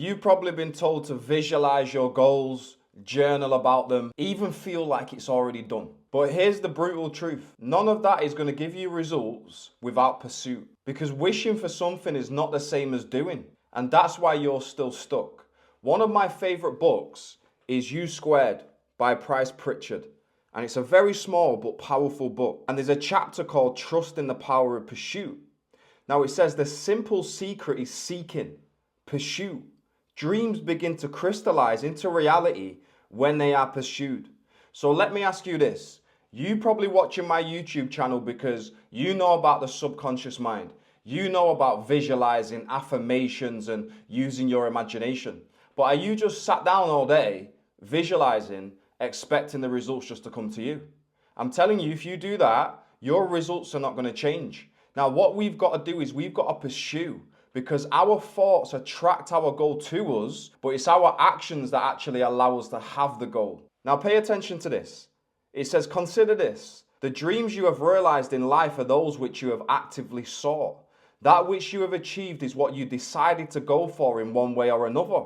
You've probably been told to visualize your goals, journal about them, even feel like it's already done. But here's the brutal truth. None of that is going to give you results without pursuit. Because wishing for something is not the same as doing. And that's why you're still stuck. One of my favorite books is You² by Price Pritchett. And it's a very small but powerful book. And there's a chapter called Trust in the Power of Pursuit. Now it says the simple secret is seeking, pursuit. Dreams begin to crystallize into reality when they are pursued. So let me ask you this. You probably watching my YouTube channel because you know about the subconscious mind. You know about visualizing, affirmations, and using your imagination. But are you just sat down all day, visualizing, expecting the results just to come to you? I'm telling you, if you do that, your results are not going to change. Now, what we've got to do is we've got to pursue, because our thoughts attract our goal to us, but it's our actions that actually allow us to have the goal. Now, pay attention to this. It says, consider this. The dreams you have realized in life are those which you have actively sought. That which you have achieved is what you decided to go for in one way or another.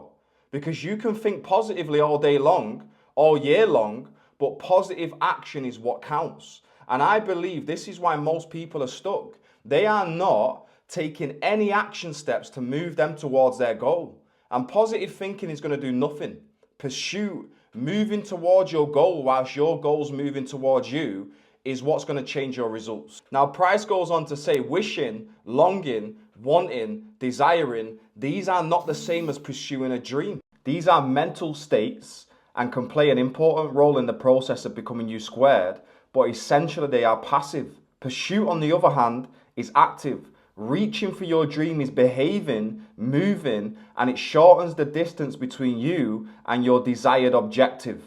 Because you can think positively all day long, all year long, but positive action is what counts. And I believe this is why most people are stuck. They are not taking any action steps to move them towards their goal. And positive thinking is going to do nothing. Pursuit, moving towards your goal whilst your goal's moving towards you, is what's going to change your results. Now, Price goes on to say, wishing, longing, wanting, desiring, these are not the same as pursuing a dream. These are mental states and can play an important role in the process of becoming You², but essentially they are passive. Pursuit, on the other hand, is active. Reaching for your dream is behaving, moving, and it shortens the distance between you and your desired objective.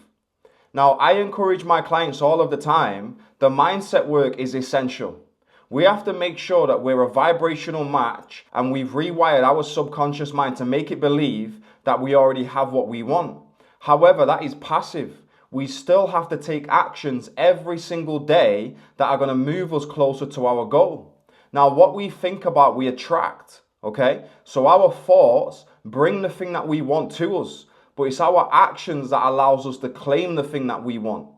Now, I encourage my clients all of the time, the mindset work is essential. We have to make sure that we're a vibrational match and we've rewired our subconscious mind to make it believe that we already have what we want. However, that is passive. We still have to take actions every single day that are going to move us closer to our goal. Now, what we think about, we attract, okay? So our thoughts bring the thing that we want to us, but it's our actions that allows us to claim the thing that we want.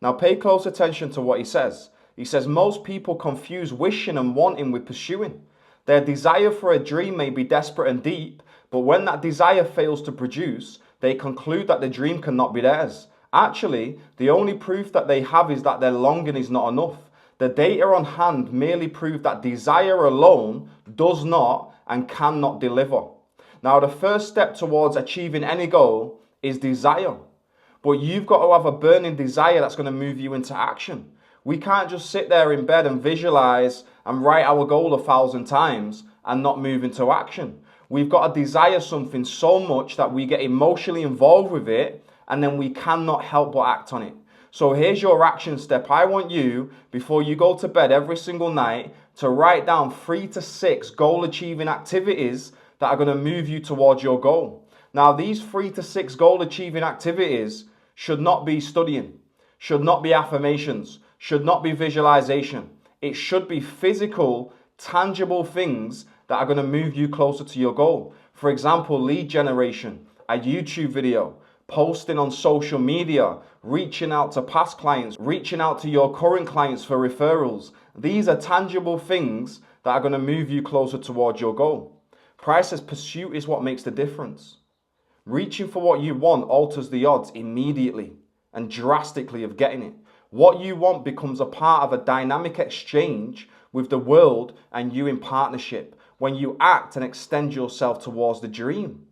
Now, pay close attention to what he says. He says, most people confuse wishing and wanting with pursuing. Their desire for a dream may be desperate and deep, but when that desire fails to produce, they conclude that the dream cannot be theirs. Actually, the only proof that they have is that their longing is not enough. The data on hand merely prove that desire alone does not and cannot deliver. Now, the first step towards achieving any goal is desire. But you've got to have a burning desire that's going to move you into action. We can't just sit there in bed and visualize and write our goal 1,000 times and not move into action. We've got to desire something so much that we get emotionally involved with it, and then we cannot help but act on it. So here's your action step. I want you, before you go to bed every single night, to write down 3 to 6 goal-achieving activities that are going to move you towards your goal. Now, these 3 to 6 goal-achieving activities should not be studying, should not be affirmations, should not be visualization. It should be physical, tangible things that are going to move you closer to your goal. For example, lead generation, a YouTube video, posting on social media, reaching out to past clients, reaching out to your current clients for referrals. These are tangible things that are going to move you closer towards your goal. Price says pursuit is what makes the difference. Reaching for what you want alters the odds immediately and drastically of getting it. What you want becomes a part of a dynamic exchange with the world and you in partnership when you act and extend yourself towards the dream.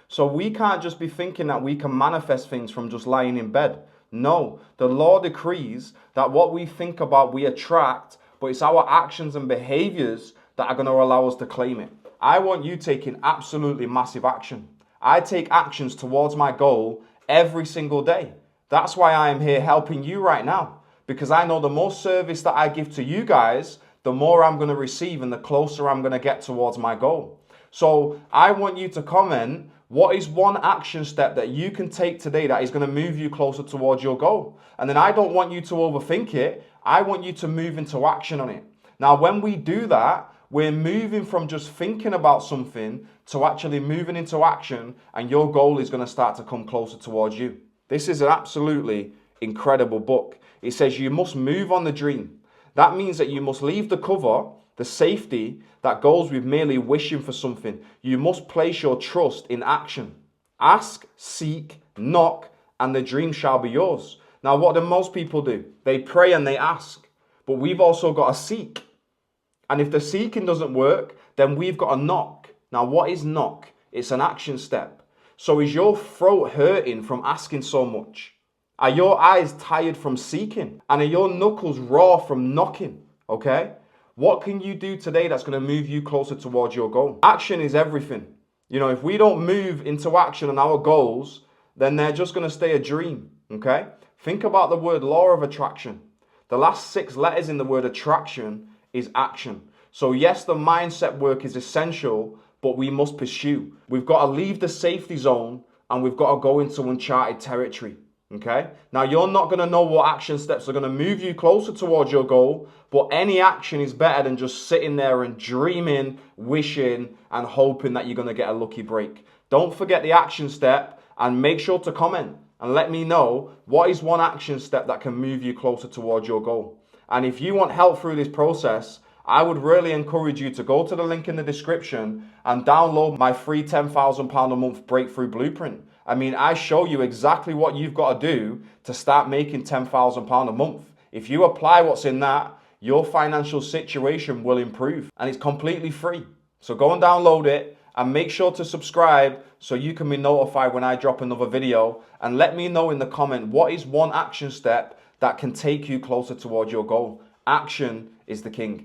So we can't just be thinking that we can manifest things from just lying in bed. No, the law decrees that what we think about we attract, but it's our actions and behaviors that are going to allow us to claim it. I want you taking absolutely massive action. I take actions towards my goal every single day. That's why I am here helping you right now, because I know the more service that I give to you guys, the more I'm going to receive and the closer I'm going to get towards my goal. So I want you to comment, what is one action step that you can take today that is going to move you closer towards your goal? And then I don't want you to overthink it. I want you to move into action on it. Now, when we do that, We're moving from just thinking about something to actually moving into action, and your goal is going to start to come closer towards you. This is an absolutely incredible book. It says you must move on the dream. That means that you must leave the cover, the safety that goes with merely wishing for something. You must place your trust in action. Ask, seek, knock, and the dream shall be yours. Now, what do most people do? They pray and they ask, but we've also got to seek. And if the seeking doesn't work, then we've got to knock. Now, what is knock? It's an action step. So is your throat hurting from asking so much? Are your eyes tired from seeking? And are your knuckles raw from knocking? Okay? What can you do today that's going to move you closer towards your goal? Action is everything. You know, if we don't move into action on our goals, then they're just going to stay a dream. Okay? Think about the word law of attraction. The last 6 letters in the word attraction is action. So yes, the mindset work is essential, but we must pursue. We've got to leave the safety zone and we've got to go into uncharted territory. Okay? Now, you're not going to know what action steps are going to move you closer towards your goal, but any action is better than just sitting there and dreaming, wishing, and hoping that you're going to get a lucky break. Don't forget the action step, and make sure to comment and let me know what is one action step that can move you closer towards your goal. And if you want help through this process, I would really encourage you to go to the link in the description and download my free £10,000 a month breakthrough blueprint. I mean, I show you exactly what you've got to do to start making £10,000 a month. If you apply what's in that, your financial situation will improve, and it's completely free. So go and download it and make sure to subscribe so you can be notified when I drop another video, and let me know in the comment what is one action step that can take you closer towards your goal. Action is the king.